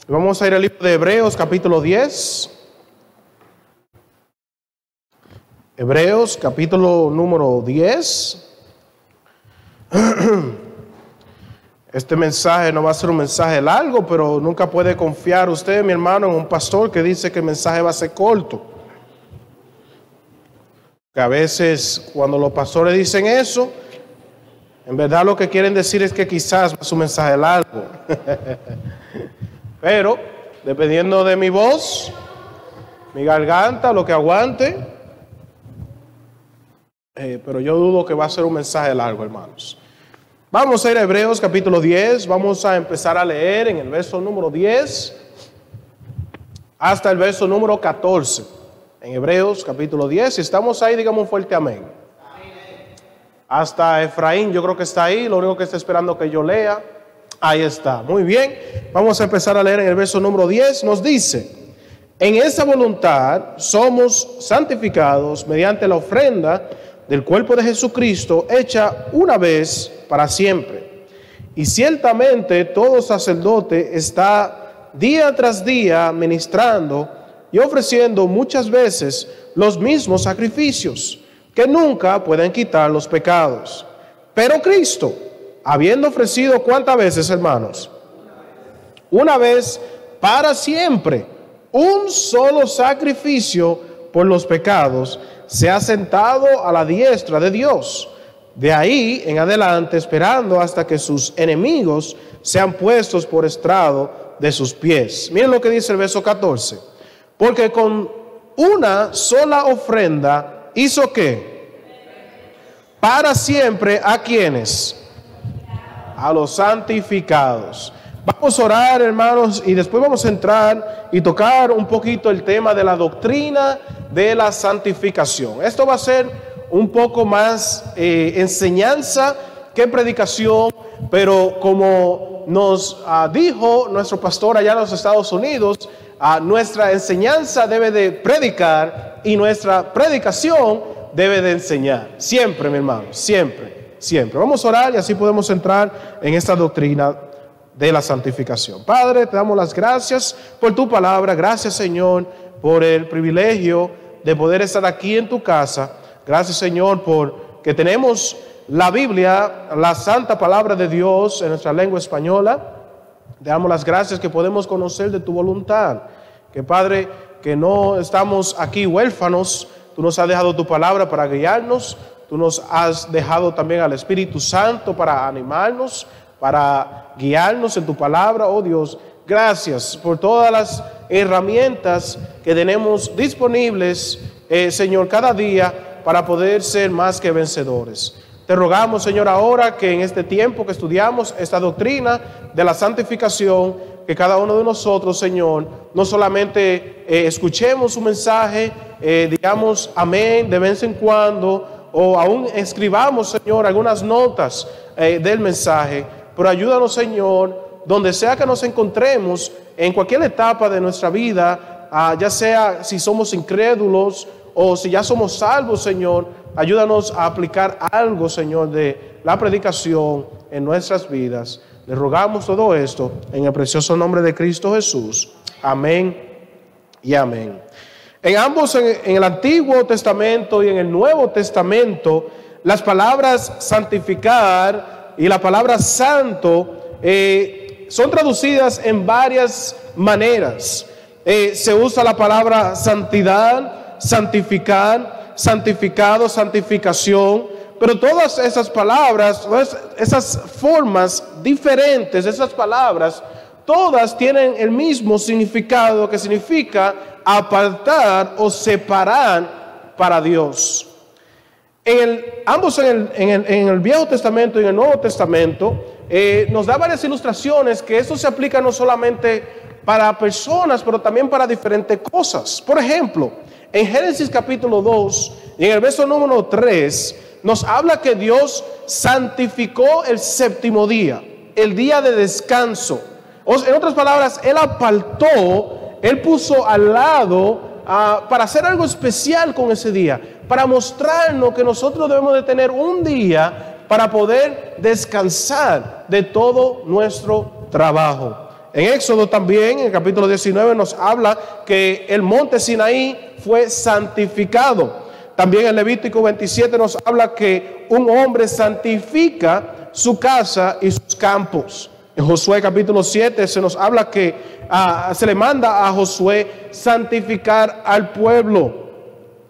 Vamos a ir al libro de Hebreos, capítulo 10. Hebreos, capítulo número 10. Este mensaje no va a ser un mensaje largo, pero nunca puede confiar usted, mi hermano, en un pastor que dice que el mensaje va a ser corto. Que a veces cuando los pastores dicen eso, en verdad lo que quieren decir es que quizás es un mensaje largo. Pero, dependiendo de mi voz, mi garganta, lo que aguante, pero yo dudo que va a ser un mensaje largo, hermanos. Vamos a ir a Hebreos capítulo 10, vamos a empezar a leer en el verso número 10 hasta el verso número 14. En Hebreos capítulo 10, si estamos ahí, digamos un fuerte amén. Hasta Efraín, yo creo que está ahí, lo único que está esperando que yo lea. Ahí está, muy bien. Vamos a empezar a leer en el verso número 10. Nos dice: en esa voluntad somos santificados mediante la ofrenda del cuerpo de Jesucristo, hecha una vez para siempre. Y ciertamente todo sacerdote está día tras día ministrando y ofreciendo muchas veces los mismos sacrificios, que nunca pueden quitar los pecados. Pero Cristo, habiendo ofrecido ¿cuántas veces, hermanos? Una vez para siempre, un solo sacrificio por los pecados, se ha sentado a la diestra de Dios. De ahí en adelante, esperando hasta que sus enemigos sean puestos por estrado de sus pies. Miren lo que dice el verso 14. Porque con una sola ofrenda hizo ¿qué? Para siempre, ¿a quiénes? A los santificados. Vamos a orar, hermanos, y después vamos a entrar y tocar un poquito el tema de la doctrina de la santificación. Esto va a ser un poco más enseñanza que predicación, pero como nos dijo nuestro pastor allá en los Estados Unidos, nuestra enseñanza debe de predicar y nuestra predicación debe de enseñar. Siempre, mi hermano, siempre, siempre. Vamos a orar y así podemos entrar en esta doctrina de la santificación. Padre, te damos las gracias por tu palabra. Gracias, Señor, por el privilegio de poder estar aquí en tu casa. Gracias, Señor, por que tenemos la Biblia, la santa palabra de Dios en nuestra lengua española. Te damos las gracias que podemos conocer de tu voluntad. Que, Padre, que no estamos aquí huérfanos. Tú nos has dejado tu palabra para guiarnos. Tú nos has dejado también al Espíritu Santo para animarnos, para guiarnos en tu palabra. Oh Dios, gracias por todas las herramientas que tenemos disponibles, Señor, cada día para poder ser más que vencedores. Te rogamos, Señor, ahora que en este tiempo que estudiamos esta doctrina de la santificación, que cada uno de nosotros, Señor, no solamente escuchemos un mensaje, digamos amén de vez en cuando, o aún escribamos, Señor, algunas notas del mensaje, pero ayúdanos, Señor, donde sea que nos encontremos, en cualquier etapa de nuestra vida, ya sea si somos incrédulos o si ya somos salvos, Señor, ayúdanos a aplicar algo, Señor, de la predicación en nuestras vidas. Le rogamos todo esto en el precioso nombre de Cristo Jesús. Amén y amén. En ambos, en el Antiguo Testamento y en el Nuevo Testamento, las palabras santificar y la palabra santo son traducidas en varias maneras. Se usa la palabra santidad, santificar, santificado, santificación, pero todas esas palabras, esas formas diferentes, esas palabras, todas tienen el mismo significado, que significa apartar o separar para Dios. Ambos en el Viejo Testamento y en el Nuevo Testamento nos da varias ilustraciones que eso se aplica no solamente para personas, pero también para diferentes cosas. Por ejemplo, en Génesis capítulo 2 y en el verso número 3 nos habla que Dios santificó el séptimo día, el día de descanso. En otras palabras, Él apartó, Él puso al lado para hacer algo especial con ese día, para mostrarnos que nosotros debemos de tener un día para poder descansar de todo nuestro trabajo. En Éxodo también, en el capítulo 19, nos habla que el monte Sinaí fue santificado. También en Levítico 27 nos habla que un hombre santifica su casa y sus campos. En Josué capítulo 7 se nos habla que se le manda a Josué santificar al pueblo.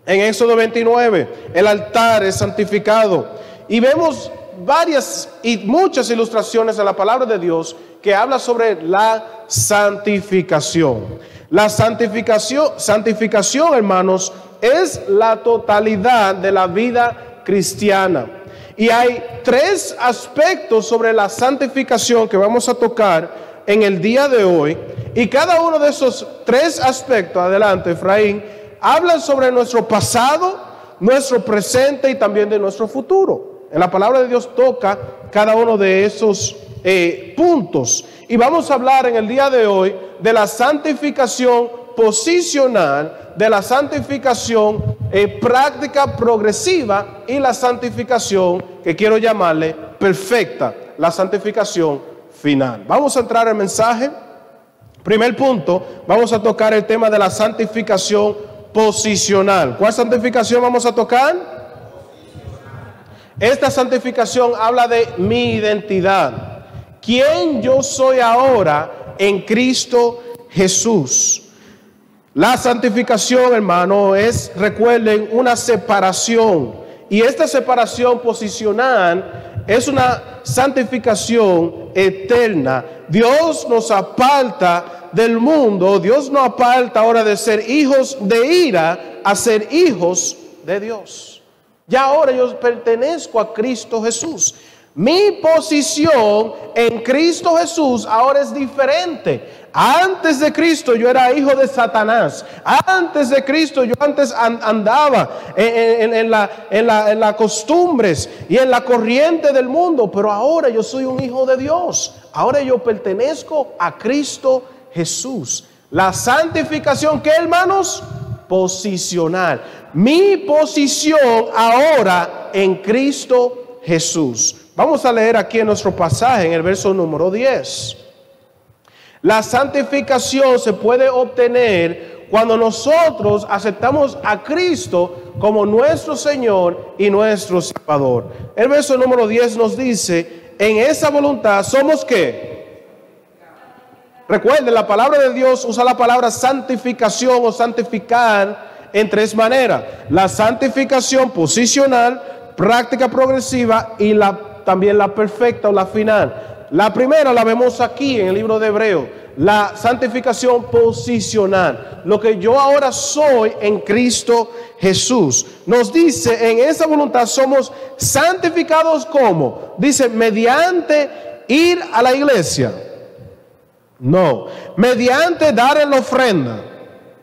En Éxodo 29 el altar es santificado. Y vemos varias y muchas ilustraciones en la palabra de Dios que habla sobre la santificación. La santificación, hermanos, es la totalidad de la vida cristiana. Y hay tres aspectos sobre la santificación que vamos a tocar en el día de hoy. Y cada uno de esos tres aspectos, adelante Efraín, hablan sobre nuestro pasado, nuestro presente y también de nuestro futuro. En la palabra de Dios toca cada uno de esos puntos. Y vamos a hablar en el día de hoy de la santificación posicional, de la santificación práctica progresiva y la santificación que quiero llamarle perfecta, la santificación final. Vamos a entrar al mensaje. Primer punto, vamos a tocar el tema de la santificación posicional. ¿Cuál santificación vamos a tocar? Esta santificación habla de mi identidad. ¿Quién yo soy ahora en Cristo Jesús? La santificación, hermano, es, recuerden, una separación. Y esta separación posicional es una santificación eterna. Dios nos aparta del mundo. Dios nos aparta ahora de ser hijos de ira a ser hijos de Dios. Ya ahora yo pertenezco a Cristo Jesús. Mi posición en Cristo Jesús ahora es diferente. Antes de Cristo yo era hijo de Satanás. Antes de Cristo yo antes andaba en las costumbres y en la corriente del mundo. Pero ahora yo soy un hijo de Dios. Ahora yo pertenezco a Cristo Jesús. La santificación, ¿qué, hermanos? Posicional. Mi posición ahora en Cristo Jesús. Vamos a leer aquí en nuestro pasaje, en el verso número 10. La santificación se puede obtener cuando nosotros aceptamos a Cristo como nuestro Señor y nuestro Salvador. El verso número 10 nos dice, en esa voluntad somos ¿qué? Recuerden, la palabra de Dios usa la palabra santificación o santificar en tres maneras. La santificación posicional, práctica progresiva y también la perfecta o la final. La primera la vemos aquí en el libro de Hebreos, la santificación posicional. Lo que yo ahora soy en Cristo Jesús. Nos dice, en esa voluntad somos santificados ¿cómo? Dice, mediante ir a la iglesia. No. Mediante dar la ofrenda.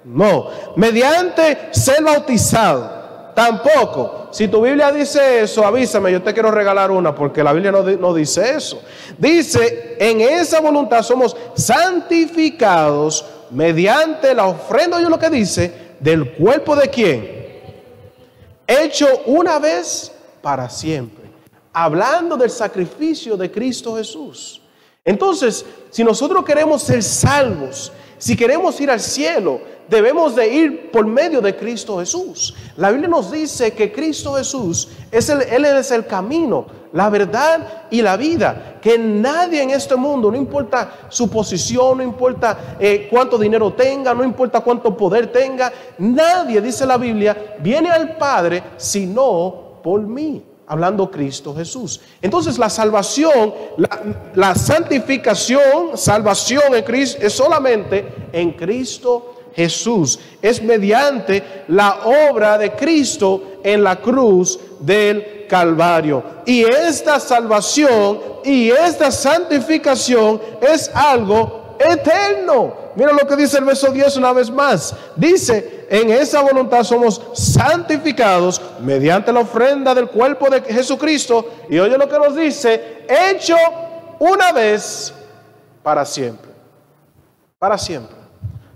No. Mediante ser bautizado. Tampoco. Si tu Biblia dice eso, avísame, yo te quiero regalar una, porque la Biblia no dice eso. Dice, en esa voluntad somos santificados mediante la ofrenda, oye lo que dice, del cuerpo de quién? Hecho una vez para siempre. Hablando del sacrificio de Cristo Jesús. Entonces, si nosotros queremos ser salvos, si queremos ir al cielo, debemos de ir por medio de Cristo Jesús. La Biblia nos dice que Cristo Jesús, Él es el camino, la verdad y la vida. Que nadie en este mundo, no importa su posición, no importa cuánto dinero tenga, no importa cuánto poder tenga, nadie, dice la Biblia, viene al Padre sino por mí. Hablando Cristo Jesús. Entonces la salvación, la santificación, salvación en Cristo, es solamente en Cristo Jesús. Es mediante la obra de Cristo en la cruz del Calvario. Y esta salvación y esta santificación es algo eterno. Mira lo que dice el verso 10 una vez más. Dice, en esa voluntad somos santificados mediante la ofrenda del cuerpo de Jesucristo. Y oye lo que nos dice, hecho una vez para siempre. Para siempre.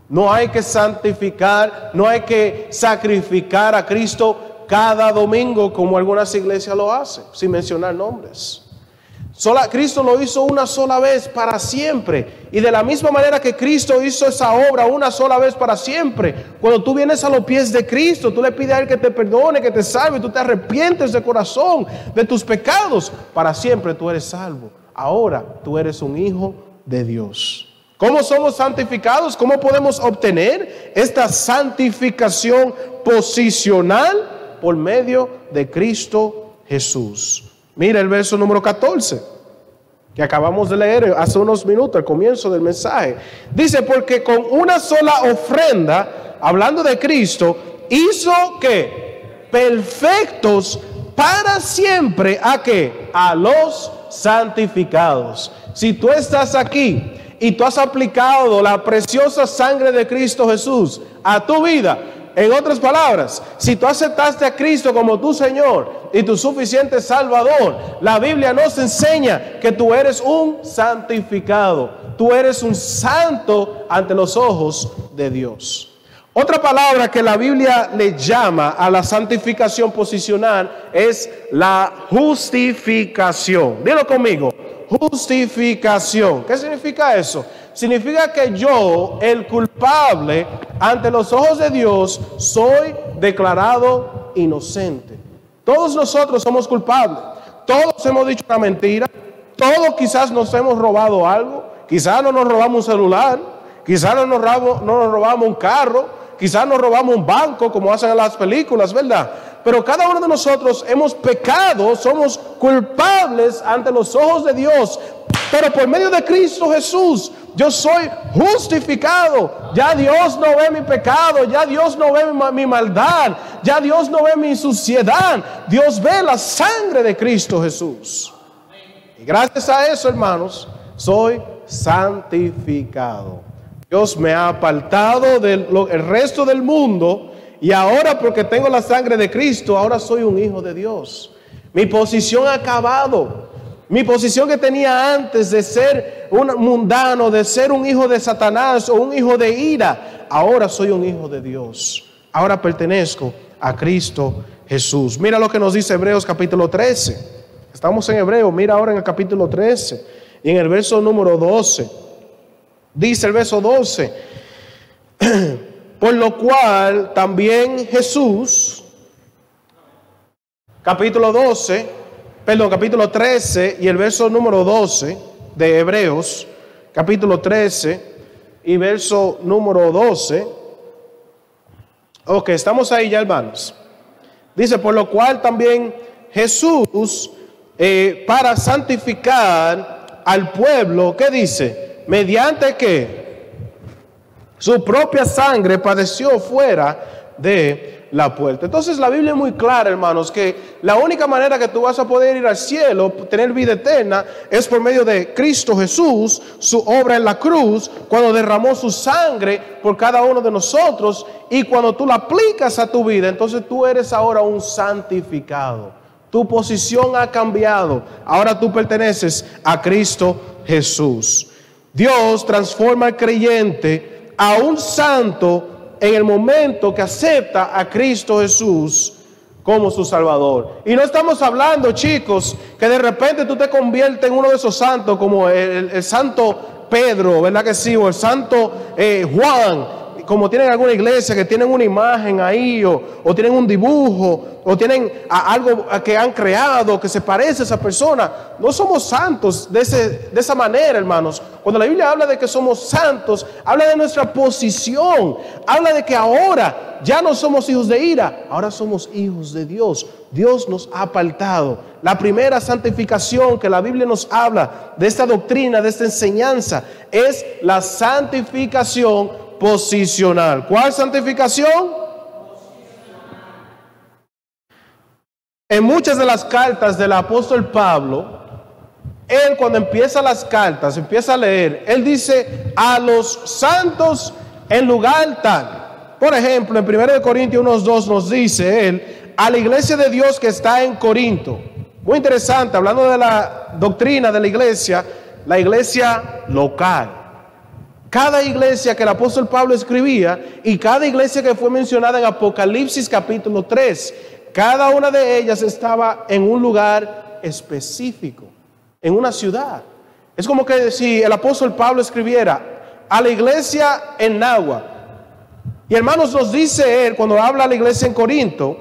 No hay que santificar, no hay que sacrificar a Cristo cada domingo como algunas iglesias lo hacen, sin mencionar nombres. Cristo lo hizo una sola vez para siempre. Y de la misma manera que Cristo hizo esa obra una sola vez para siempre, cuando tú vienes a los pies de Cristo, tú le pides a Él que te perdone, que te salve, tú te arrepientes de corazón de tus pecados, para siempre tú eres salvo. Ahora tú eres un hijo de Dios. ¿Cómo somos santificados? ¿Cómo podemos obtener esta santificación posicional? Por medio de Cristo Jesús. Mira el verso número 14, que acabamos de leer hace unos minutos, al comienzo del mensaje. Dice, porque con una sola ofrenda, hablando de Cristo, hizo que perfectos para siempre, ¿a qué? A los santificados. Si tú estás aquí y tú has aplicado la preciosa sangre de Cristo Jesús a tu vida, en otras palabras, si tú aceptaste a Cristo como tu Señor y tu suficiente Salvador, la Biblia nos enseña que tú eres un santificado. Tú eres un santo ante los ojos de Dios. Otra palabra que la Biblia le llama a la santificación posicional es la justificación. Dilo conmigo, justificación. ¿Qué significa eso? Significa que yo, el culpable, ante los ojos de Dios, soy declarado inocente. Todos nosotros somos culpables. Todos hemos dicho una mentira. Todos quizás nos hemos robado algo. Quizás no nos robamos un celular. Quizás no nos robamos un carro. Quizás nos robamos un banco, como hacen en las películas, ¿verdad? Pero cada uno de nosotros hemos pecado, somos culpables ante los ojos de Dios. Pero por medio de Cristo Jesús, yo soy justificado. Ya Dios no ve mi pecado, ya Dios no ve mi maldad, ya Dios no ve mi suciedad. Dios ve la sangre de Cristo Jesús. Y gracias a eso, hermanos, soy santificado. Dios me ha apartado del resto del mundo y ahora, porque tengo la sangre de Cristo, ahora soy un hijo de Dios. Mi posición ha acabado. Mi posición que tenía antes de ser un mundano, de ser un hijo de Satanás o un hijo de ira, ahora soy un hijo de Dios. Ahora pertenezco a Cristo Jesús. Mira lo que nos dice Hebreos capítulo 13. Estamos en Hebreos, mira ahora en el capítulo 13 y en el verso número 12. Dice el verso 12, por lo cual también Jesús, capítulo 13 y el verso número 12 de Hebreos, capítulo 13 y verso número 12. Ok, estamos ahí ya, hermanos. Dice, por lo cual también Jesús, para santificar al pueblo, ¿qué dice? Mediante que su propia sangre padeció fuera de la puerta. Entonces la Biblia es muy clara, hermanos, que la única manera que tú vas a poder ir al cielo, tener vida eterna, es por medio de Cristo Jesús, su obra en la cruz, cuando derramó su sangre por cada uno de nosotros, y cuando tú la aplicas a tu vida, entonces tú eres ahora un santificado. Tu posición ha cambiado. Ahora tú perteneces a Cristo Jesús. Dios transforma al creyente a un santo en el momento que acepta a Cristo Jesús como su Salvador. Y no estamos hablando, chicos, que de repente tú te conviertes en uno de esos santos, como el santo Pedro, ¿verdad que sí? O el santo Juan, como tienen alguna iglesia que tienen una imagen ahí, o tienen un dibujo, o tienen algo que han creado que se parece a esa persona. No somos santos de esa manera, hermanos. Cuando la Biblia habla de que somos santos, habla de nuestra posición, habla de que ahora ya no somos hijos de ira, ahora somos hijos de Dios. Dios nos ha apartado. La primera santificación que la Biblia nos habla de esta doctrina, de esta enseñanza, es la santificación posicional. ¿Cuál santificación? En muchas de las cartas del apóstol Pablo, él cuando empieza las cartas, empieza a leer, él dice a los santos en lugar tal. Por ejemplo, en 1 Corintios 1:2 nos dice él a la iglesia de Dios que está en Corinto. Muy interesante, hablando de la doctrina de la iglesia local. Cada iglesia que el apóstol Pablo escribía y cada iglesia que fue mencionada en Apocalipsis capítulo 3, cada una de ellas estaba en un lugar específico. en una ciudad. Es como que si el apóstol Pablo escribiera a la iglesia en Nahua. Y hermanos, nos dice él, cuando habla a la iglesia en Corinto,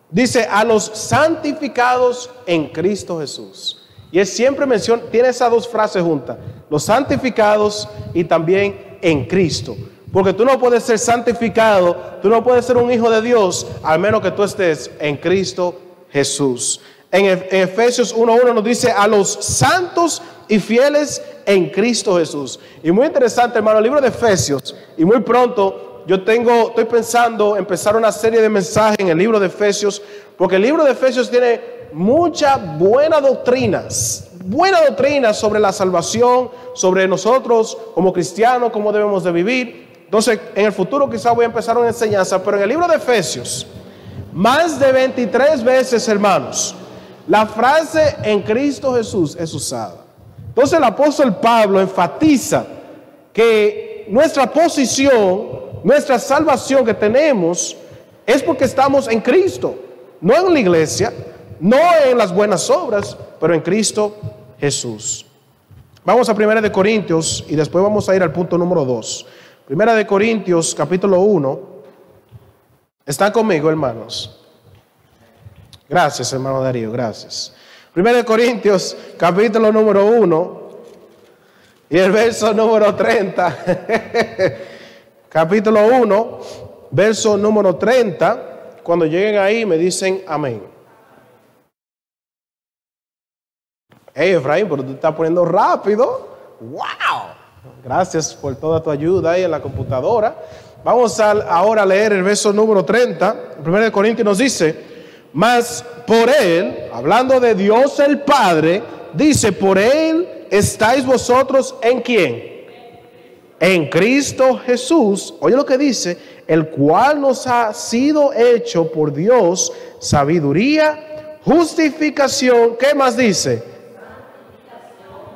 dice a los santificados en Cristo Jesús. Y él siempre menciona, tiene esas dos frases juntas, los santificados y también en Cristo. Porque tú no puedes ser santificado, tú no puedes ser un hijo de Dios, al menos que tú estés en Cristo Jesús. En Efesios 1:1 nos dice a los santos y fieles en Cristo Jesús. Y muy interesante, hermano, el libro de Efesios, y muy pronto estoy pensando empezar una serie de mensajes en el libro de Efesios, porque el libro de Efesios tiene muchas buenas doctrinas sobre la salvación, sobre nosotros como cristianos, cómo debemos de vivir. Entonces, en el futuro quizás voy a empezar una enseñanza, pero en el libro de Efesios, más de 23 veces, hermanos, la frase en Cristo Jesús es usada. Entonces el apóstol Pablo enfatiza que nuestra posición, nuestra salvación que tenemos es porque estamos en Cristo, no en la iglesia, no en las buenas obras, pero en Cristo Jesús. Vamos a 1 de Corintios y después vamos a ir al punto número 2. 1 de Corintios capítulo 1. ¿Están conmigo, hermanos? Gracias, hermano Darío, gracias. 1 de Corintios capítulo número 1 y el verso número 30. Capítulo 1, verso número 30. Cuando lleguen ahí me dicen amén. Hey, Efraín, pero tú te estás poniendo rápido. ¡Wow! Gracias por toda tu ayuda ahí en la computadora. Vamos ahora a leer el verso número 30. El 1 de Corintios nos dice: mas por él, hablando de Dios el Padre, dice, por él estáis vosotros ¿en quién? En Cristo Jesús. Oye lo que dice, el cual nos ha sido hecho por Dios sabiduría, justificación. ¿Qué más dice?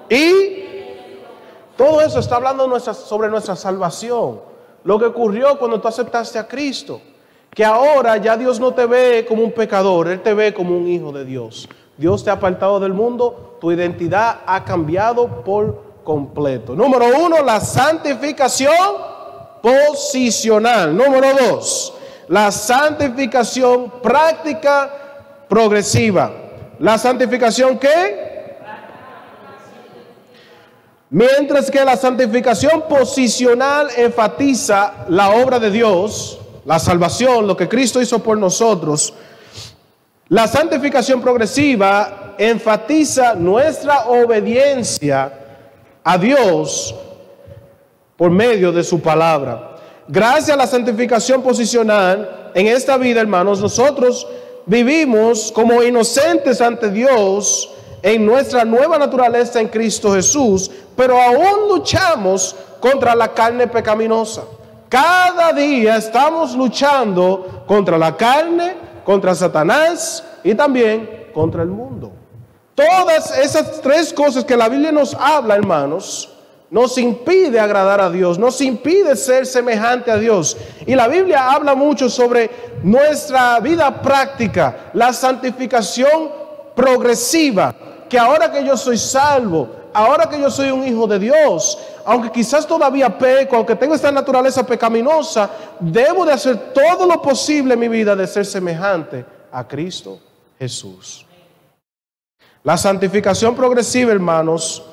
Y todo eso está hablando sobre nuestra salvación. Lo que ocurrió cuando tú aceptaste a Cristo. Que ahora ya Dios no te ve como un pecador, Él te ve como un hijo de Dios. Dios te ha apartado del mundo, tu identidad ha cambiado por completo. Número 1, la santificación posicional. Número 2, la santificación práctica progresiva. ¿La santificación qué? Mientras que la santificación posicional enfatiza la obra de Dios, la salvación, lo que Cristo hizo por nosotros. La santificación progresiva enfatiza nuestra obediencia a Dios por medio de su palabra. Gracias a la santificación posicional, en esta vida, hermanos, nosotros vivimos como inocentes ante Dios en nuestra nueva naturaleza en Cristo Jesús, pero aún luchamos contra la carne pecaminosa. Cada día estamos luchando contra la carne, contra Satanás y también contra el mundo. Todas esas tres cosas que la Biblia nos habla, hermanos, nos impide agradar a Dios, nos impide ser semejante a Dios. Y la Biblia habla mucho sobre nuestra vida práctica, la santificación progresiva, que ahora que yo soy salvo, ahora que yo soy un hijo de Dios, aunque quizás todavía peco, aunque tengo esta naturaleza pecaminosa, debo de hacer todo lo posible en mi vida de ser semejante a Cristo Jesús. La santificación progresiva, hermanos,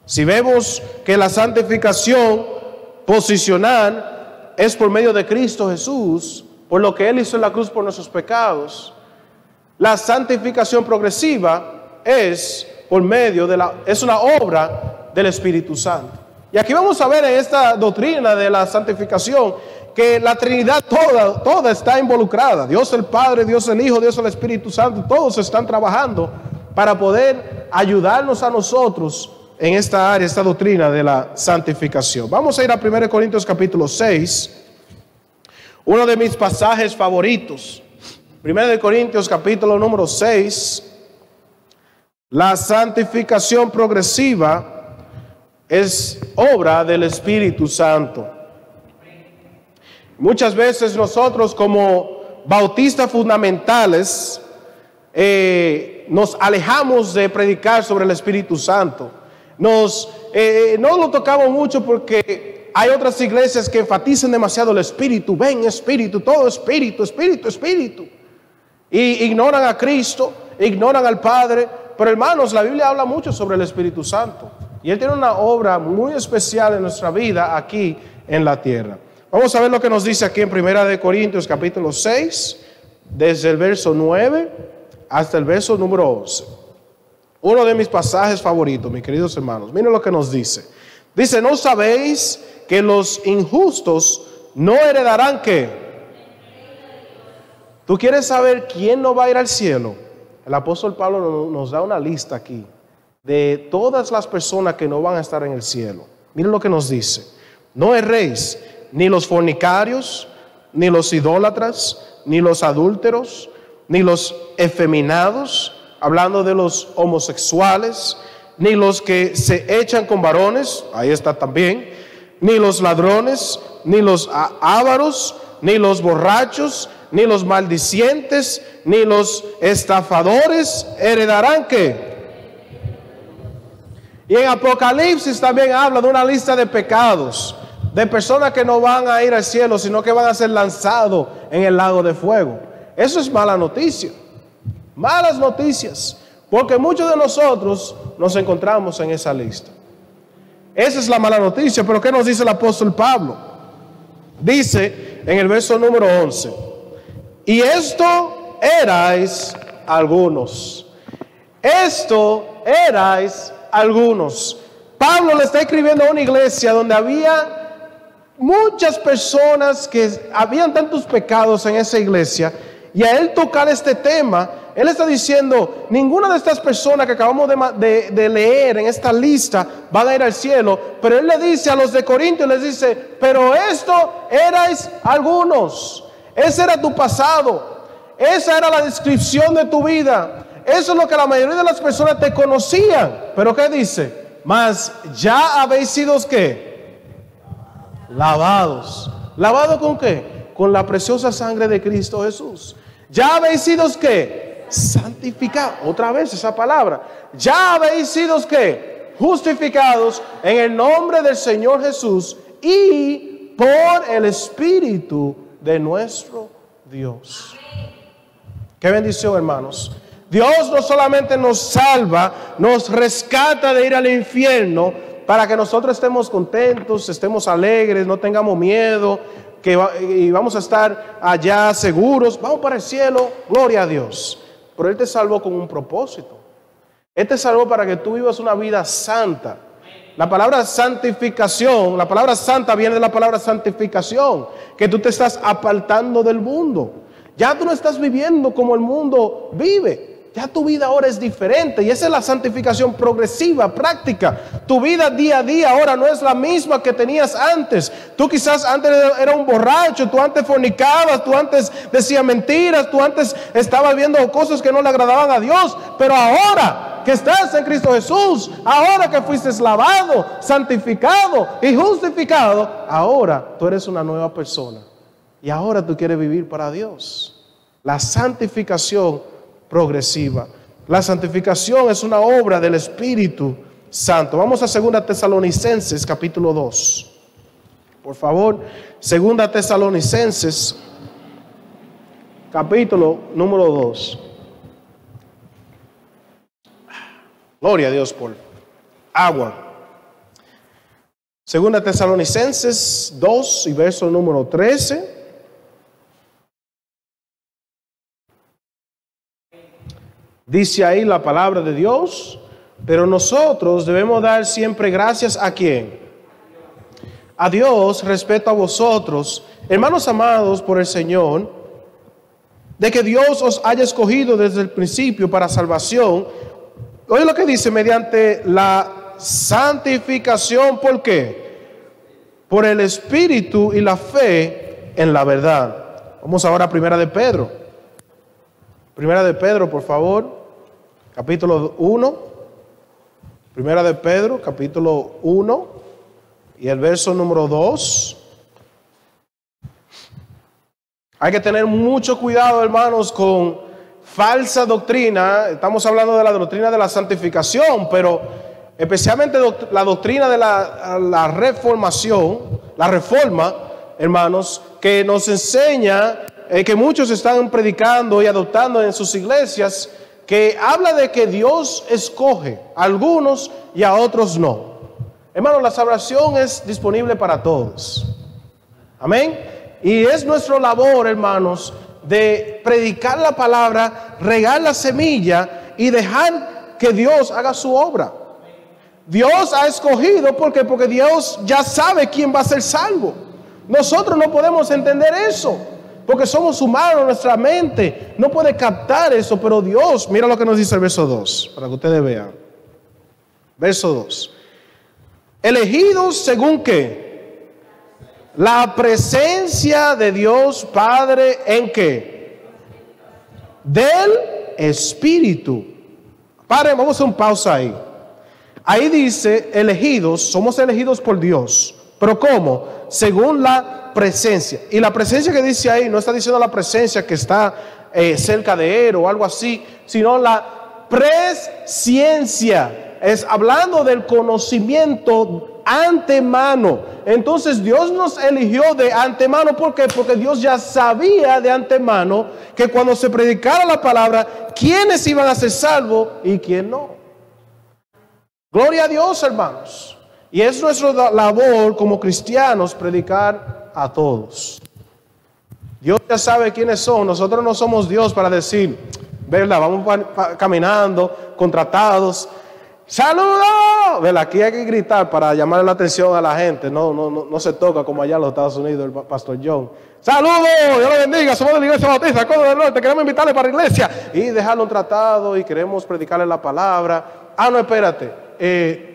si vemos que la santificación posicional es por medio de Cristo Jesús, por lo que Él hizo en la cruz por nuestros pecados, la santificación progresiva es por medio es una obra del Espíritu Santo. Y aquí vamos a ver en esta doctrina de la santificación que la Trinidad toda está involucrada. Dios el Padre, Dios el Hijo, Dios el Espíritu Santo, todos están trabajando para poder ayudarnos a nosotros en esta área, esta doctrina de la santificación. Vamos a ir a 1 Corintios capítulo 6, uno de mis pasajes favoritos. 1 Corintios capítulo número 6. La santificación progresiva es obra del Espíritu Santo. Muchas veces nosotros como bautistas fundamentales nos alejamos de predicar sobre el Espíritu Santo. No lo tocamos mucho porque hay otras iglesias que enfatizan demasiado el Espíritu. Ven Espíritu, todo Espíritu, Espíritu, Espíritu. Y ignoran a Cristo, ignoran al Padre. Pero hermanos, la Biblia habla mucho sobre el Espíritu Santo. Y Él tiene una obra muy especial en nuestra vida aquí en la tierra. Vamos a ver lo que nos dice aquí en 1 Corintios capítulo 6, desde el verso 9 hasta el verso número 11. Uno de mis pasajes favoritos, mis queridos hermanos. Miren lo que nos dice. Dice, ¿no sabéis que los injustos no heredarán qué? ¿Tú quieres saber quién no va a ir al cielo? El apóstol Pablo nos da una lista aquí de todas las personas que no van a estar en el cielo. Miren lo que nos dice. No erréis, ni los fornicarios, ni los idólatras, ni los adúlteros, ni los efeminados, hablando de los homosexuales, ni los que se echan con varones, ahí está también, ni los ladrones, ni los ávaros, ni los borrachos, ni los maldicientes, ni los estafadores heredarán ¿qué? Y en Apocalipsis también habla de una lista de pecados, de personas que no van a ir al cielo, sino que van a ser lanzados en el lago de fuego. Eso es mala noticia. Malas noticias, porque muchos de nosotros nos encontramos en esa lista. Esa es la mala noticia. Pero ¿qué nos dice el apóstol Pablo? Dice en el verso número 11, y esto erais algunos. Esto erais algunos. Pablo le está escribiendo a una iglesia donde había muchas personas que habían tantos pecados en esa iglesia, y a él tocar este tema, él está diciendo, ninguna de estas personas que acabamos de leer en esta lista van a ir al cielo. Pero él le dice a los de Corintios, les dice, pero esto erais algunos. Ese era tu pasado. Esa era la descripción de tu vida. Eso es lo que la mayoría de las personas te conocían. Pero ¿qué dice? Mas ya habéis sido ¿qué? Lavados. ¿Lavados con qué? Con la preciosa sangre de Cristo Jesús. Ya habéis sido ¿qué? Santificados. Otra vez esa palabra. Ya habéis sido ¿qué? Justificados en el nombre del Señor Jesús y por el Espíritu de nuestro Dios. Qué bendición, hermanos. Dios no solamente nos salva, nos rescata de ir al infierno para que nosotros estemos contentos, estemos alegres, no tengamos miedo, y vamos a estar allá seguros, vamos para el cielo, gloria a Dios. Pero Él te salvó con un propósito. Él te salvó para que tú vivas una vida santa. La palabra santificación, la palabra santa viene de la palabra santificación, que tú te estás apartando del mundo. Ya tú no estás viviendo como el mundo vive. Ya tu vida ahora es diferente, y esa es la santificación progresiva, práctica. Tu vida día a día ahora no es la misma que tenías antes. Tú quizás antes eras un borracho, tú antes fornicabas, tú antes decías mentiras, tú antes estabas viendo cosas que no le agradaban a Dios. Pero ahora que estás en Cristo Jesús, ahora que fuiste lavado, santificado y justificado, ahora tú eres una nueva persona. Y ahora tú quieres vivir para Dios. La santificación progresiva. La santificación es una obra del Espíritu Santo. Vamos a 2 Tesalonicenses capítulo 2. Por favor, 2 Tesalonicenses capítulo número 2. Gloria a Dios por agua. 2 Tesalonicenses 2 y verso número 13. Dice ahí la palabra de Dios, pero nosotros debemos dar siempre gracias ¿a quién? A Dios respecto a vosotros, hermanos amados por el Señor, de que Dios os haya escogido desde el principio para salvación. Oye lo que dice, mediante la santificación, ¿por qué? Por el Espíritu y la fe en la verdad. Vamos ahora a Primera de Pedro. Primera de Pedro, por favor, capítulo 1. Primera de Pedro, capítulo 1 y el verso número 2. Hay que tener mucho cuidado, hermanos, con falsa doctrina, estamos hablando de la doctrina de la santificación, pero especialmente la doctrina de la reformación, la reforma, hermanos, que nos enseña, que muchos están predicando y adoptando en sus iglesias, que habla de que Dios escoge a algunos y a otros no. Hermanos, la salvación es disponible para todos. Amén. Y es nuestra labor, hermanos, de predicar la palabra, regar la semilla y dejar que Dios haga su obra. Dios ha escogido, ¿por qué? Porque Dios ya sabe quién va a ser salvo. Nosotros no podemos entender eso, porque somos humanos, nuestra mente no puede captar eso, pero Dios, mira lo que nos dice el verso 2, para que ustedes vean. Verso 2. Elegidos según ¿qué? La presencia de Dios Padre ¿en qué? Del Espíritu. Padre, vamos a hacer un pausa ahí. Ahí dice elegidos, somos elegidos por Dios. ¿Pero cómo? Según la presencia. Y la presencia que dice ahí no está diciendo la presencia que está cerca de él o algo así, sino la presciencia. Es hablando del conocimiento antemano. Entonces Dios nos eligió de antemano. ¿Por qué? Porque Dios ya sabía de antemano que cuando se predicara la palabra, quiénes iban a ser salvos y quién no. Gloria a Dios, hermanos. Y es nuestra labor como cristianos predicar a todos. Dios ya sabe quiénes son. Nosotros no somos Dios para decir, ¿verdad? Vamos caminando, contratados. ¡Saludos! ¿Verdad? Aquí hay que gritar para llamar la atención a la gente. No se toca como allá en los Estados Unidos el pastor John. ¡Saludos! Dios lo bendiga. Somos de la Iglesia Bautista Código del Norte. Queremos invitarle para la iglesia y dejarlo un tratado y queremos predicarle la palabra. No, espérate.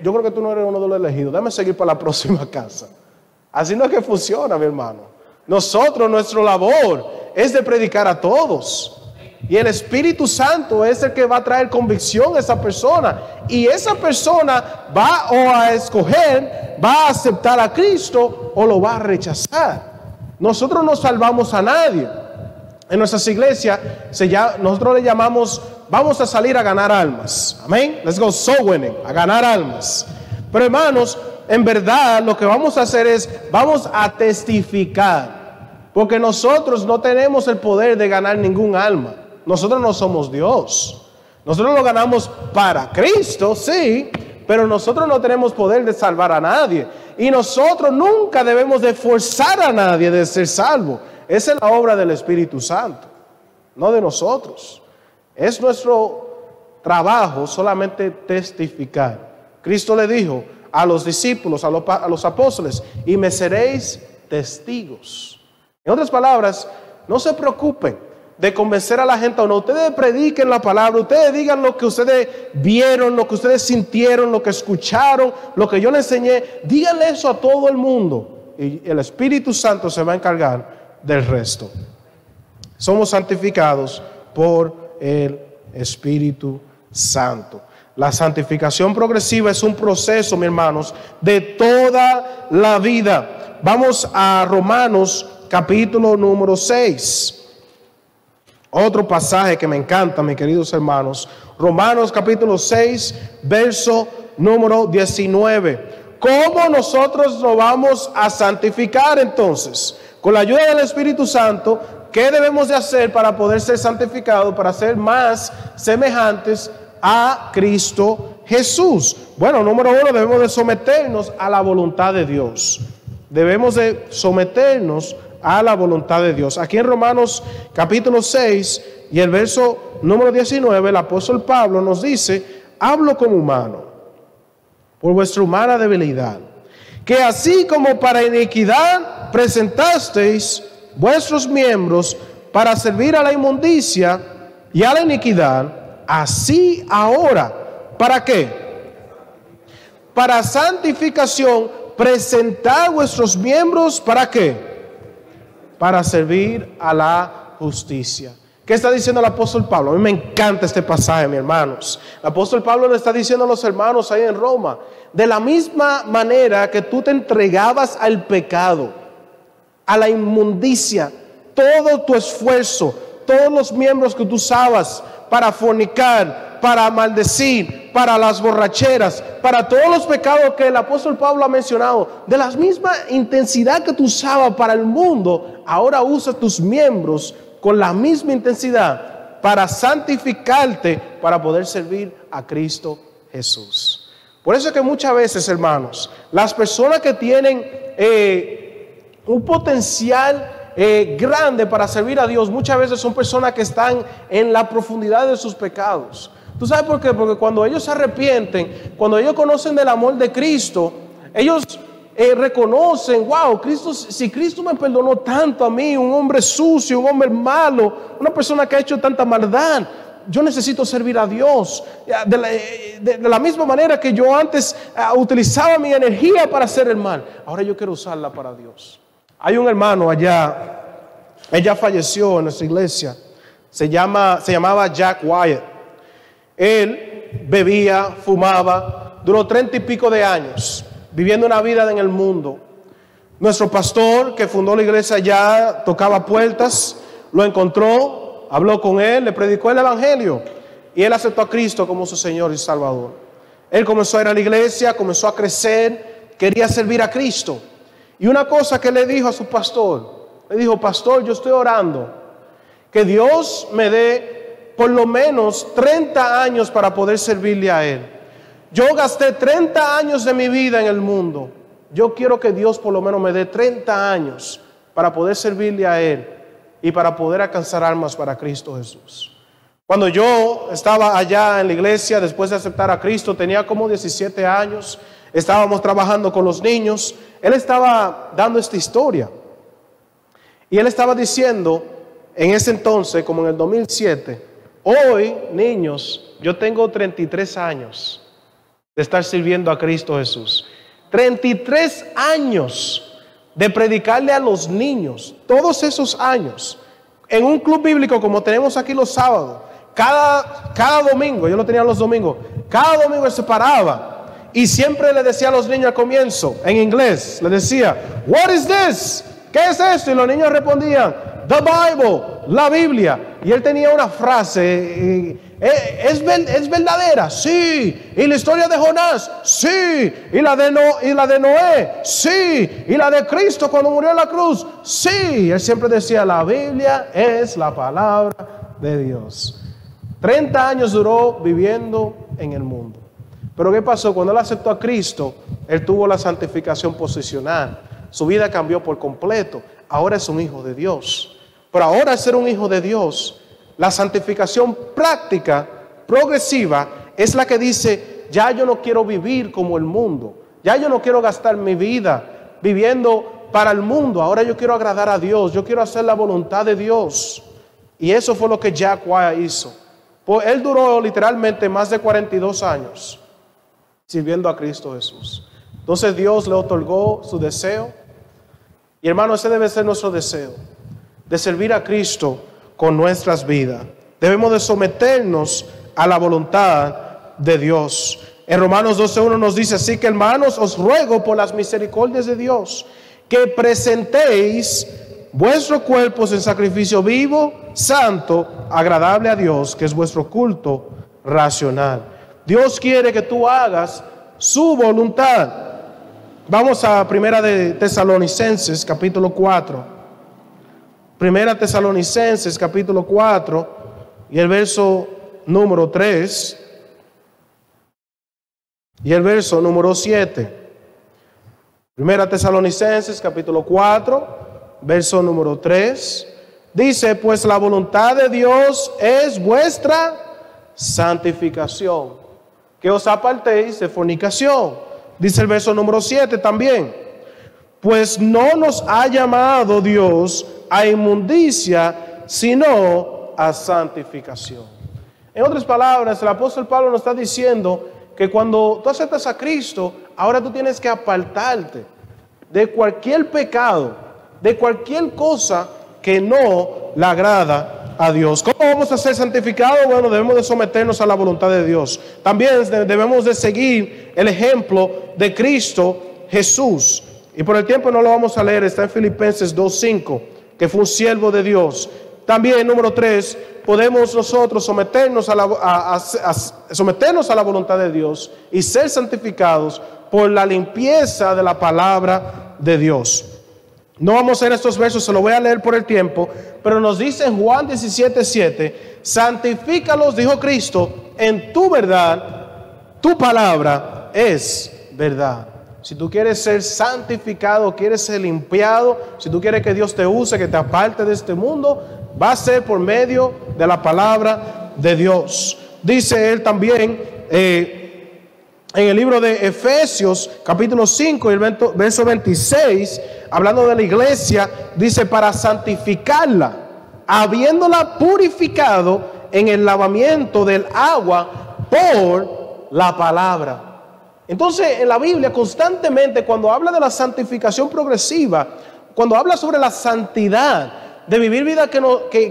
Yo creo que tú no eres uno de los elegidos. Déjame seguir para la próxima casa. Así no es que funciona, mi hermano. Nosotros, nuestra labor es de predicar a todos. Y el Espíritu Santo es el que va a traer convicción a esa persona. Y esa persona va o a escoger, va a aceptar a Cristo o lo va a rechazar. Nosotros no salvamos a nadie. En nuestras iglesias nosotros le llamamos, vamos a salir a ganar almas. Amén. Let's go soul winning, a ganar almas. Pero hermanos, en verdad lo que vamos a hacer es, vamos a testificar. Porque nosotros no tenemos el poder de ganar ningún alma. Nosotros no somos Dios. Nosotros lo ganamos para Cristo, sí, pero nosotros no tenemos poder de salvar a nadie. Y nosotros nunca debemos de forzar a nadie de ser salvo. Esa es la obra del Espíritu Santo, no de nosotros. Es nuestro trabajo solamente testificar. Cristo le dijo a los discípulos, a los apóstoles, y me seréis testigos. En otras palabras, no se preocupen de convencer a la gente o no. Ustedes prediquen la palabra, ustedes digan lo que ustedes vieron, lo que ustedes sintieron, lo que escucharon, lo que yo les enseñé. Díganle eso a todo el mundo y el Espíritu Santo se va a encargar del resto. Somos santificados por el Espíritu Santo. La santificación progresiva es un proceso, mis hermanos, de toda la vida. Vamos a Romanos capítulo número 6. Otro pasaje que me encanta, mis queridos hermanos. Romanos capítulo 6, verso número 19. ¿Cómo nosotros nos vamos a santificar entonces? Con la ayuda del Espíritu Santo, ¿qué debemos de hacer para poder ser santificados, para ser más semejantes a Cristo Jesús? Bueno, número uno, debemos de someternos a la voluntad de Dios. Debemos de someternos a la voluntad de Dios. Aquí en Romanos capítulo 6 y el verso número 19, el apóstol Pablo nos dice, hablo como humano, por vuestra humana debilidad, que así como para iniquidad presentasteis vuestros miembros para servir a la inmundicia y a la iniquidad, así ahora, ¿para qué? Para santificación, presentar vuestros miembros, ¿para qué? Para servir a la justicia. ¿Qué está diciendo el apóstol Pablo? A mí me encanta este pasaje, mis hermanos. El apóstol Pablo le está diciendo a los hermanos ahí en Roma, de la misma manera que tú te entregabas al pecado, a la inmundicia, todo tu esfuerzo, todos los miembros que tú usabas para fornicar, para maldecir, para las borracheras, para todos los pecados que el apóstol Pablo ha mencionado, de la misma intensidad que tú usabas para el mundo, ahora usa tus miembros con la misma intensidad para santificarte, para poder servir a Cristo Jesús. Por eso es que muchas veces, hermanos, las personas que tienen un potencial grande para servir a Dios, muchas veces son personas que están en la profundidad de sus pecados. ¿Tú sabes por qué? Porque cuando ellos se arrepienten, cuando ellos conocen del amor de Cristo, ellos reconocen, wow, si Cristo me perdonó tanto a mí, un hombre sucio, un hombre malo, una persona que ha hecho tanta maldad, yo necesito servir a Dios. De la misma manera que yo antes utilizaba mi energía para hacer el mal, ahora yo quiero usarla para Dios. Hay un hermano allá, él ya falleció en nuestra iglesia, se llamaba Jack Wyatt. Él bebía, fumaba, duró 30 y pico de años, viviendo una vida en el mundo. Nuestro pastor que fundó la iglesia ya tocaba puertas, lo encontró, habló con él, le predicó el evangelio y él aceptó a Cristo como su Señor y Salvador. Él comenzó a ir a la iglesia, comenzó a crecer, quería servir a Cristo. Y una cosa que le dijo a su pastor, le dijo: pastor, yo estoy orando que Dios me dé por lo menos 30 años para poder servirle a Él. Yo gasté 30 años de mi vida en el mundo. Yo quiero que Dios por lo menos me dé 30 años para poder servirle a Él y para poder alcanzar almas para Cristo Jesús. Cuando yo estaba allá en la iglesia, después de aceptar a Cristo, tenía como 17 años, estábamos trabajando con los niños. Él estaba dando esta historia y él estaba diciendo en ese entonces, como en el 2007, hoy, niños, yo tengo 33 años de estar sirviendo a Cristo Jesús. 33 años de predicarle a los niños, todos esos años, en un club bíblico como tenemos aquí los sábados. Cada domingo, yo lo tenía los domingos, cada domingo él se paraba y siempre le decía a los niños al comienzo, en inglés, le decía: what is this? ¿Qué es esto? Y los niños respondían: the Bible, la Biblia. Y él tenía una frase: ¿es verdadera? Sí. ¿Y la historia de Jonás? Sí. ¿Y la de Noé? Sí. ¿Y la de Cristo cuando murió en la cruz? Sí. Él siempre decía: la Biblia es la palabra de Dios. 30 años duró viviendo en el mundo. Pero ¿qué pasó? Cuando él aceptó a Cristo, él tuvo la santificación posicional. Su vida cambió por completo. Ahora es un hijo de Dios. Pero ahora, al ser un hijo de Dios, la santificación práctica, progresiva, es la que dice: ya yo no quiero vivir como el mundo. Ya yo no quiero gastar mi vida viviendo para el mundo. Ahora yo quiero agradar a Dios. Yo quiero hacer la voluntad de Dios. Y eso fue lo que Jack Wyatt hizo. Pues él duró literalmente más de 42 años sirviendo a Cristo Jesús. Entonces Dios le otorgó su deseo. Y hermano, ese debe ser nuestro deseo, de servir a Cristo con nuestras vidas. Debemos de someternos a la voluntad de Dios. En Romanos 12:1 nos dice así: que hermanos, os ruego por las misericordias de Dios, que presentéis vuestros cuerpos en sacrificio vivo, santo, agradable a Dios, que es vuestro culto racional. Dios quiere que tú hagas su voluntad. Vamos a Primera de Tesalonicenses, capítulo 4. Primera Tesalonicenses, capítulo 4, y el verso número 3, y el verso número 7. Primera Tesalonicenses, capítulo 4, verso número 3. Dice: pues la voluntad de Dios es vuestra santificación, que os apartéis de fornicación. Dice el verso número 7 también: pues no nos ha llamado Dios a inmundicia, sino a santificación. En otras palabras, el apóstol Pablo nos está diciendo que cuando tú aceptas a Cristo, ahora tú tienes que apartarte de cualquier pecado, de cualquier cosa que no le agrada a Dios. ¿Cómo vamos a ser santificados? Bueno, debemos de someternos a la voluntad de Dios. También debemos de seguir el ejemplo de Cristo Jesús. Y por el tiempo no lo vamos a leer, está en Filipenses 2:5, que fue un siervo de Dios. También, número 3, podemos nosotros someternos someternos a la voluntad de Dios y ser santificados por la limpieza de la palabra de Dios. No vamos a leer estos versos, se los voy a leer por el tiempo, pero nos dice en Juan 17:7, santifícalos, dijo Cristo, en tu verdad, tu palabra es verdad. Si tú quieres ser santificado, quieres ser limpiado, si tú quieres que Dios te use, que te aparte de este mundo, va a ser por medio de la palabra de Dios. Dice él también en el libro de Efesios, capítulo 5, el verso 26, hablando de la iglesia, dice, para santificarla, habiéndola purificado en el lavamiento del agua por la palabra. Entonces, en la Biblia, constantemente, cuando habla de la santificación progresiva, cuando habla sobre la santidad, de vivir vida que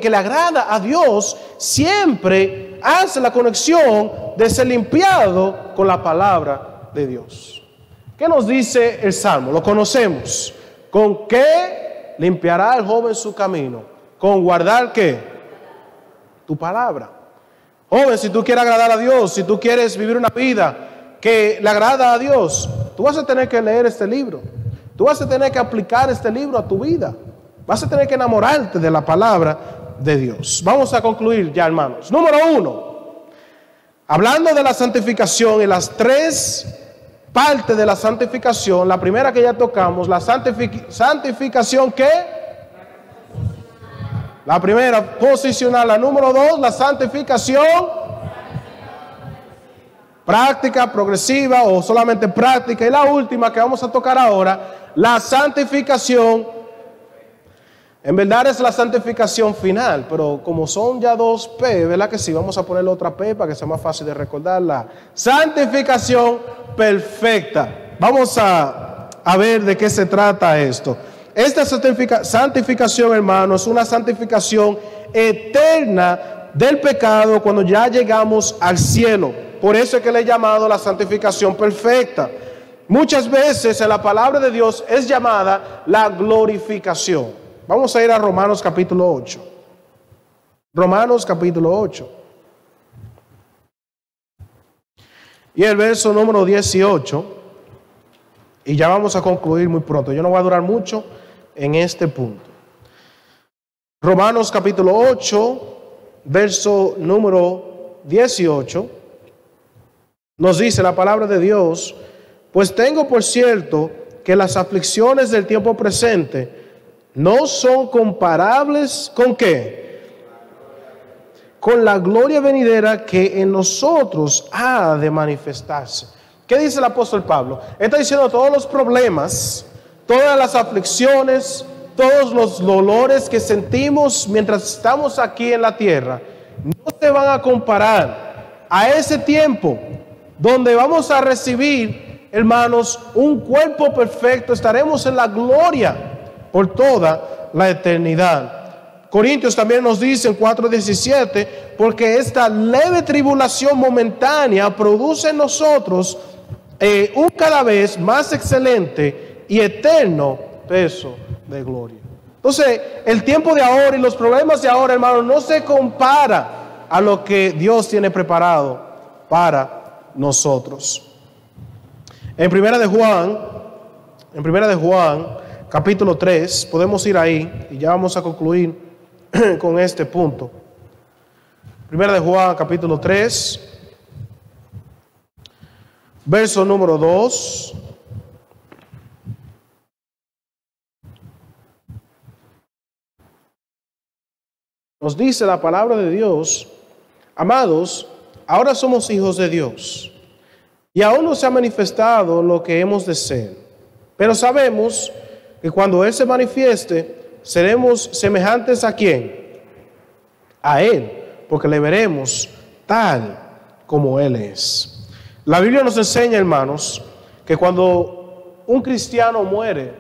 le agrada a Dios, siempre hace la conexión de ser limpiado con la palabra de Dios. ¿Qué nos dice el Salmo? Lo conocemos. ¿Con qué limpiará el joven su camino? ¿Con guardar qué? Tu palabra. Joven, si tú quieres agradar a Dios, si tú quieres vivir una vida que le agrada a Dios, tú vas a tener que leer este libro. Tú vas a tener que aplicar este libro a tu vida. Vas a tener que enamorarte de la palabra de Dios. Vamos a concluir ya, hermanos. Número 1, hablando de la santificación y las 3 partes de la santificación. La primera que ya tocamos, la santificación, ¿qué? La primera, posicional. La número 2, la santificación práctica, progresiva o solamente práctica. Y la última que vamos a tocar ahora, la santificación, en verdad es la santificación final, pero como son ya 2 P, ¿verdad que sí? Vamos a ponerle otra P para que sea más fácil de recordarla. Santificación perfecta. Vamos a ver de qué se trata esto. Esta santificación, hermano, es una santificación eterna del pecado cuando ya llegamos al cielo. Por eso es que le he llamado la santificación perfecta. Muchas veces en la palabra de Dios es llamada la glorificación. Vamos a ir a Romanos capítulo 8. Romanos capítulo 8. Y el verso número 18. Y ya vamos a concluir muy pronto. Yo no voy a durar mucho en este punto. Romanos capítulo 8, verso número 18. Nos dice la palabra de Dios, pues tengo por cierto que las aflicciones del tiempo presente no son comparables ¿con qué? Con la gloria venidera que en nosotros ha de manifestarse. ¿Qué dice el apóstol Pablo? Está diciendo todos los problemas, todas las aflicciones, todos los dolores que sentimos mientras estamos aquí en la tierra, no se van a comparar a ese tiempo donde vamos a recibir, hermanos, un cuerpo perfecto. Estaremos en la gloria por toda la eternidad. Corintios también nos dice en 4:17, porque esta leve tribulación momentánea produce en nosotros un cada vez más excelente y eterno peso de gloria. Entonces, el tiempo de ahora y los problemas de ahora, hermanos, no se compara a lo que Dios tiene preparado para nosotros. En primera de Juan, capítulo 3, podemos ir ahí y ya vamos a concluir con este punto. Primera de Juan, capítulo 3, verso número 2. Nos dice la palabra de Dios, amados, ahora somos hijos de Dios, y aún no se ha manifestado lo que hemos de ser. Pero sabemos que cuando Él se manifieste, seremos semejantes ¿a quién? A Él, porque le veremos tal como Él es. La Biblia nos enseña, hermanos, que cuando un cristiano muere,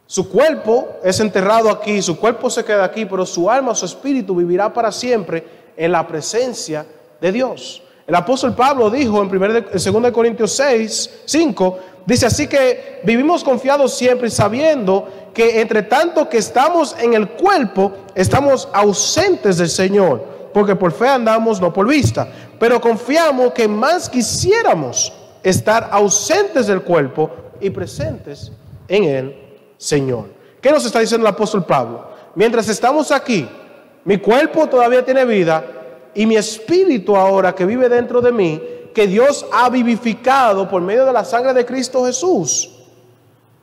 su cuerpo es enterrado aquí, su cuerpo se queda aquí, pero su alma, su espíritu vivirá para siempre en la presencia de Dios. El apóstol Pablo dijo en 2 Corintios 6:5, Dice así que vivimos confiados siempre sabiendo que entre tanto que estamos en el cuerpo, estamos ausentes del Señor, porque por fe andamos, no por vista. Pero confiamos que más quisiéramos estar ausentes del cuerpo y presentes en el Señor. ¿Qué nos está diciendo el apóstol Pablo? Mientras estamos aquí, mi cuerpo todavía tiene vida y mi espíritu ahora que vive dentro de mí, que Dios ha vivificado por medio de la sangre de Cristo Jesús,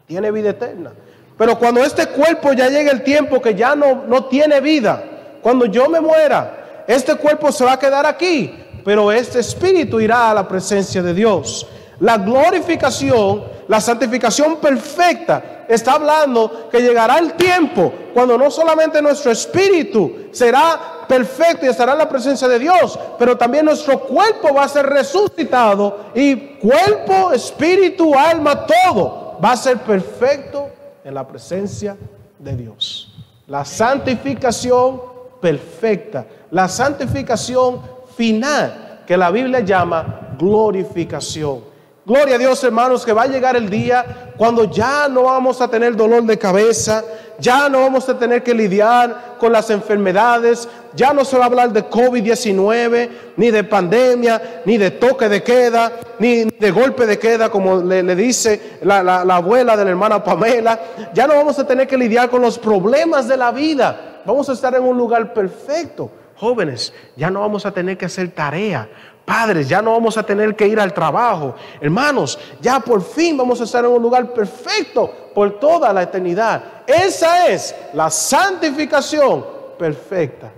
tiene vida eterna. Pero cuando este cuerpo ya llegue el tiempo que ya no tiene vida, cuando yo me muera, este cuerpo se va a quedar aquí, pero este espíritu irá a la presencia de Dios. La glorificación, la santificación perfecta, está hablando que llegará el tiempo cuando no solamente nuestro espíritu será perfecto y estará en la presencia de Dios, pero también nuestro cuerpo va a ser resucitado y cuerpo, espíritu, alma, todo va a ser perfecto en la presencia de Dios. La santificación perfecta, la santificación final, que la Biblia llama glorificación. Gloria a Dios, hermanos, que va a llegar el día cuando ya no vamos a tener dolor de cabeza, ya no vamos a tener que lidiar con las enfermedades, ya no se va a hablar de COVID-19, ni de pandemia, ni de toque de queda, ni de golpe de queda, como le dice la abuela de la hermana Pamela. Ya no vamos a tener que lidiar con los problemas de la vida. Vamos a estar en un lugar perfecto. Jóvenes, ya no vamos a tener que hacer tarea. Padres, ya no vamos a tener que ir al trabajo. Hermanos, ya por fin vamos a estar en un lugar perfecto por toda la eternidad. Esa es la santificación perfecta.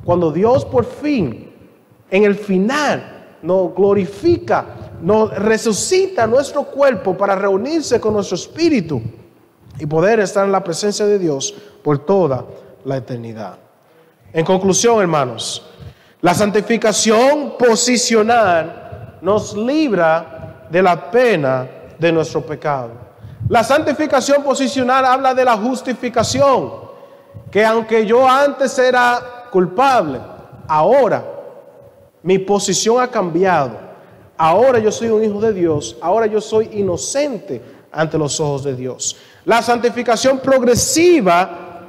Cuando Dios por fin, en el final, nos glorifica, nos resucita nuestro cuerpo para reunirse con nuestro espíritu y poder estar en la presencia de Dios por toda la eternidad. En conclusión, hermanos, la santificación posicional nos libra de la pena de nuestro pecado. La santificación posicional habla de la justificación, que aunque yo antes era culpable, ahora mi posición ha cambiado. Ahora yo soy un hijo de Dios, ahora yo soy inocente ante los ojos de Dios. La santificación progresiva,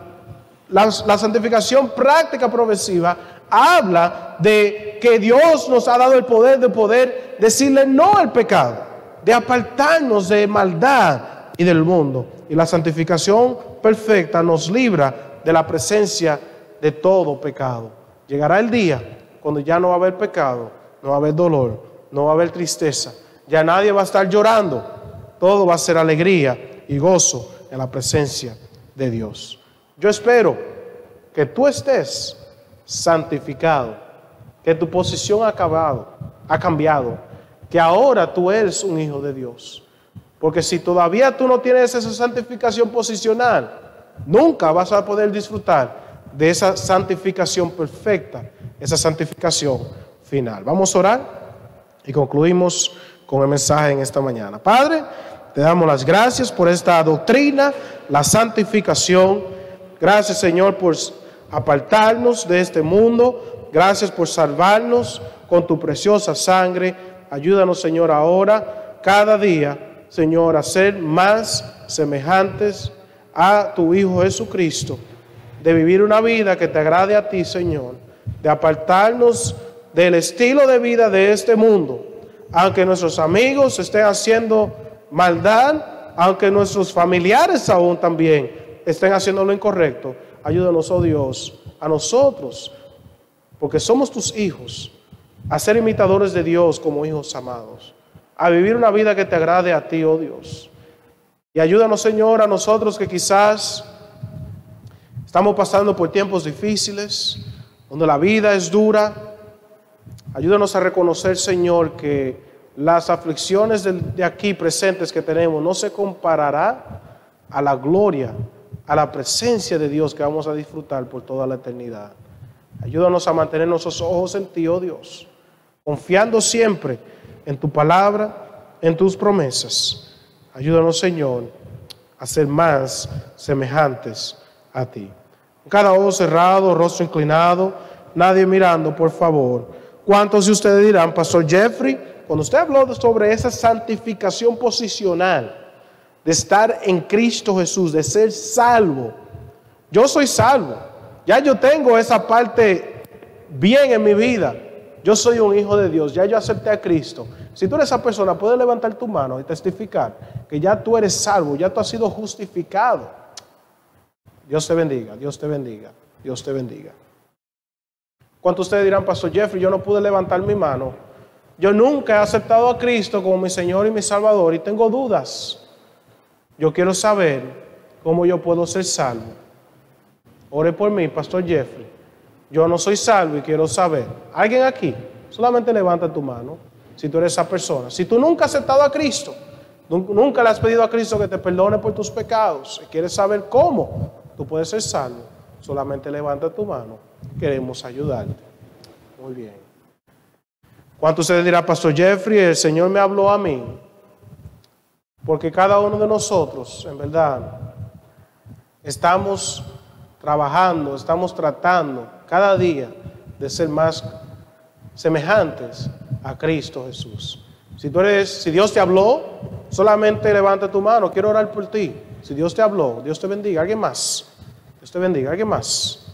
la santificación práctica progresiva, habla de que Dios nos ha dado el poder de poder decirle no al pecado, de apartarnos de maldad y del mundo. Y la santificación perfecta nos libra de la presencia de todo pecado. Llegará el día cuando ya no va a haber pecado, no va a haber dolor, no va a haber tristeza. Ya nadie va a estar llorando. Todo va a ser alegría y gozo en la presencia de Dios. Yo espero que tú estés santificado, que tu posición ha cambiado, que ahora tú eres un hijo de Dios. Porque si todavía tú no tienes esa santificación posicional, nunca vas a poder disfrutar de esa santificación perfecta, esa santificación final. Vamos a orar y concluimos con el mensaje en esta mañana. Padre, te damos las gracias por esta doctrina, la santificación. Gracias, Señor, por apartarnos de este mundo. Gracias por salvarnos con tu preciosa sangre. Ayúdanos, Señor, ahora, cada día, Señor, a ser más semejantes a tu Hijo Jesucristo, de vivir una vida que te agrade a ti, Señor, de apartarnos del estilo de vida de este mundo, aunque nuestros amigos estén haciendo maldad, aunque nuestros familiares aún también estén haciendo lo incorrecto. Ayúdanos, oh Dios, a nosotros, porque somos tus hijos, a ser imitadores de Dios como hijos amados, a vivir una vida que te agrade a ti, oh Dios. Y ayúdanos, Señor, a nosotros que quizás estamos pasando por tiempos difíciles, donde la vida es dura. Ayúdanos a reconocer, Señor, que las aflicciones de aquí presentes que tenemos no se comparará a la gloria, a la presencia de Dios que vamos a disfrutar por toda la eternidad. Ayúdanos a mantener nuestros ojos en ti, oh Dios, confiando siempre en tu palabra, en tus promesas. Ayúdanos, Señor, a ser más semejantes a ti. Cada ojo cerrado, rostro inclinado, nadie mirando, por favor. ¿Cuántos de ustedes dirán, Pastor Jeffrey, cuando usted habló sobre esa santificación posicional, de estar en Cristo Jesús, de ser salvo. Yo soy salvo. Ya yo tengo esa parte bien en mi vida. Yo soy un hijo de Dios. Ya yo acepté a Cristo. Si tú eres esa persona, puedes levantar tu mano y testificar que ya tú eres salvo, ya tú has sido justificado. Dios te bendiga, Dios te bendiga, Dios te bendiga. ¿Cuántos de ustedes dirán, Pastor Jeffrey, yo no pude levantar mi mano? Yo nunca he aceptado a Cristo como mi Señor y mi Salvador y tengo dudas. Yo quiero saber cómo yo puedo ser salvo. Ore por mí, Pastor Jeffrey. Yo no soy salvo y quiero saber. ¿Alguien aquí? Solamente levanta tu mano si tú eres esa persona. Si tú nunca has aceptado a Cristo, nunca le has pedido a Cristo que te perdone por tus pecados y quieres saber cómo tú puedes ser salvo, solamente levanta tu mano. Queremos ayudarte. Muy bien. ¿Cuántos de ustedes dirán, Pastor Jeffrey, el Señor me habló a mí? Porque cada uno de nosotros, en verdad, estamos trabajando, estamos tratando cada día de ser más semejantes a Cristo Jesús. Si Dios te habló, solamente levanta tu mano. Quiero orar por ti. Si Dios te habló, Dios te bendiga. ¿Alguien más? Dios te bendiga. ¿Alguien más?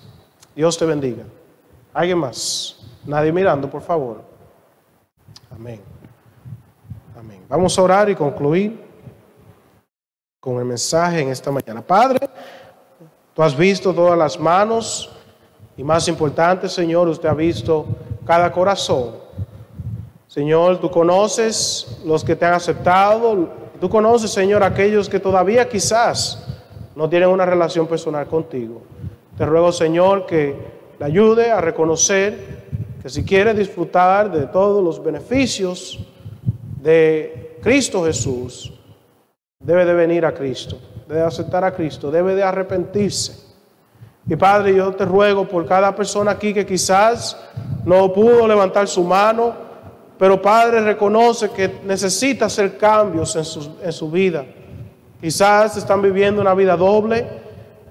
Dios te bendiga. ¿Alguien más? Nadie mirando, por favor. Amén. Amén. Vamos a orar y concluir con el mensaje en esta mañana. Padre, tú has visto todas las manos y más importante, Señor, usted ha visto cada corazón. Señor, tú conoces los que te han aceptado. Tú conoces, Señor, aquellos que todavía quizás no tienen una relación personal contigo. Te ruego, Señor, que le ayude a reconocer que si quiere disfrutar de todos los beneficios de Cristo Jesús, debe de venir a Cristo, debe aceptar a Cristo, debe de arrepentirse. Y Padre, yo te ruego por cada persona aquí que quizás no pudo levantar su mano, pero Padre, reconoce que necesita hacer cambios en su vida. Quizás están viviendo una vida doble,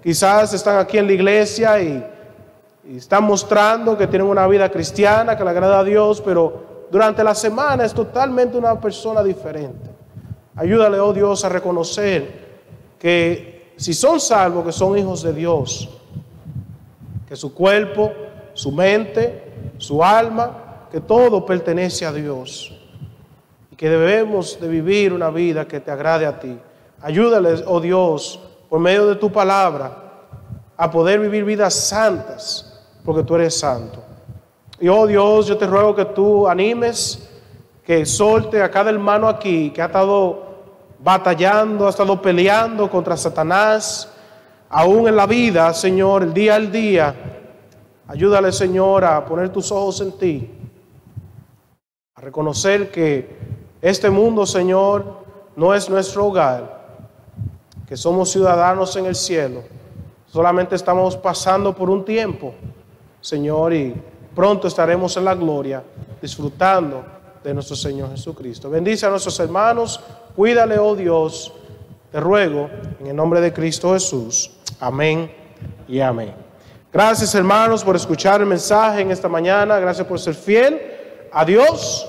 quizás están aquí en la iglesia y están mostrando que tienen una vida cristiana, que le agrada a Dios, pero durante la semana es totalmente una persona diferente. Ayúdale, oh Dios, a reconocer que si son salvos, que son hijos de Dios, que su cuerpo, su mente, su alma, que todo pertenece a Dios y que debemos de vivir una vida que te agrade a ti. Ayúdales, oh Dios, por medio de tu palabra, a poder vivir vidas santas, porque tú eres santo. Y oh Dios, yo te ruego que tú animes, que exhorte a cada hermano aquí que ha estado batallando, ha estado peleando contra Satanás, aún en la vida, Señor, el día al día. Ayúdale, Señor, a poner tus ojos en ti, a reconocer que este mundo, Señor, no es nuestro hogar, que somos ciudadanos en el cielo. Solamente estamos pasando por un tiempo, Señor, y pronto estaremos en la gloria, disfrutando de nuestro Señor Jesucristo. Bendice a nuestros hermanos, cuídale, oh Dios, te ruego, en el nombre de Cristo Jesús. Amén y amén. Gracias, hermanos, por escuchar el mensaje en esta mañana. Gracias por ser fiel a Dios.